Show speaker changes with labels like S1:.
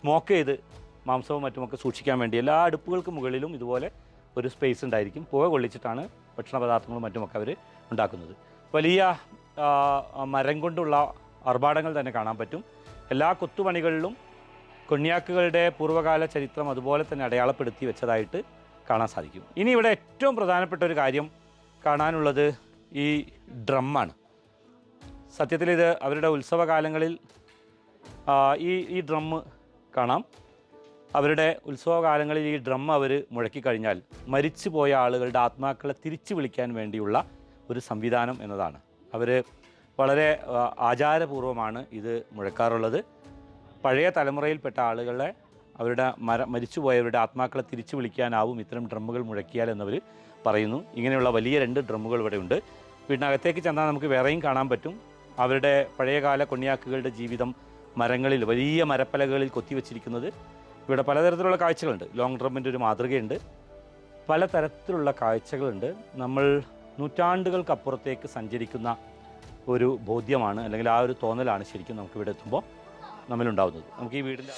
S1: Smoke ചെയ്ത് മാംസവും മറ്റുമൊക്കെ സൂക്ഷിക്കാൻ വേണ്ടി എല്ലാ അടുപ്പുകൾക്ക് മുകളിലും ഇതുപോലെ ഒരു സ്പേസ് ഉണ്ടായിരിക്കും. പുക കൊള്ളിച്ചിട്ടാണ് ഭക്ഷണ പദാർത്ഥങ്ങളും മറ്റുമൊക്കെ അവർ ഉണ്ടാക്കുന്നത്. വലിയ മരം കൊണ്ടുള്ള ആർഭാടങ്ങൾ തന്നെ കാണാൻ പറ്റും. എല്ലാ കൊത്തുപണികളിലും കൊണ്യാക്കുകളുടെ പൂർവ്വകാല ചരിത്രം അതുപോലെ തന്നെ അടയാളപ്പെടുത്തി വെച്ചതായിട്ട് കാണാൻ സാധിക്കും. ഇനി ഇവിടെ ഏറ്റവും പ്രധാനപ്പെട്ട ഒരു കാര്യം കാണാനുള്ളത് ഈ ഡ്രമ്മാണ്. സത്യത്തിൽ ഇത് അവരുടെ ഉത്സവകാലങ്ങളിൽ ഈ ഡ്രമ്മ് കാണാം. അവരുടെ ഉത്സവകാലങ്ങളിൽ ഈ ഡ്രം അവർ മുഴക്കിക്കഴിഞ്ഞാൽ മരിച്ചു പോയ ആളുകളുടെ ആത്മാക്കളെ തിരിച്ചു വിളിക്കാൻ വേണ്ടിയുള്ള ഒരു സംവിധാനം എന്നതാണ്. അവർ വളരെ ആചാരപൂർവ്വമാണ് ഇത് മുഴക്കാറുള്ളത്. പഴയ തലമുറയിൽപ്പെട്ട ആളുകളെ അവരുടെ മരിച്ചുപോയവരുടെ ആത്മാക്കളെ തിരിച്ചു വിളിക്കാനാവും ഇത്തരം ഡ്രമ്മുകൾ മുഴക്കിയാൽ എന്നവർ പറയുന്നു. ഇങ്ങനെയുള്ള വലിയ 2 ഡ്രമ്മുകൾ ഇവിടെ ഉണ്ട്. വീടിനകത്തേക്ക് ചെന്നാൽ നമുക്ക് വേറെയും കാണാൻ പറ്റും. അവരുടെ പഴയകാല കൊണ്യാക്കുകളുടെ ജീവിതം മരങ്ങളിൽ, വലിയ മരപ്പലകളിൽ കൊത്തിവെച്ചിരിക്കുന്നത്. ഇവിടെ പലതരത്തിലുള്ള കാഴ്ചകളുണ്ട്. ലോങ് ഡ്രമ്മിൻ്റെ ഒരു മാതൃകയുണ്ട്. പലതരത്തിലുള്ള കാഴ്ചകളുണ്ട്. നമ്മൾ നൂറ്റാണ്ടുകൾക്കപ്പുറത്തേക്ക് സഞ്ചരിക്കുന്ന ഒരു ബോധ്യമാണ്, അല്ലെങ്കിൽ ആ ഒരു തോന്നലാണ് ശരിക്കും നമുക്ക് ഇവിടെ എത്തുമ്പോൾ നമ്മളുണ്ടാകുന്നത്. നമുക്ക് ഈ വീടിൻ്റെ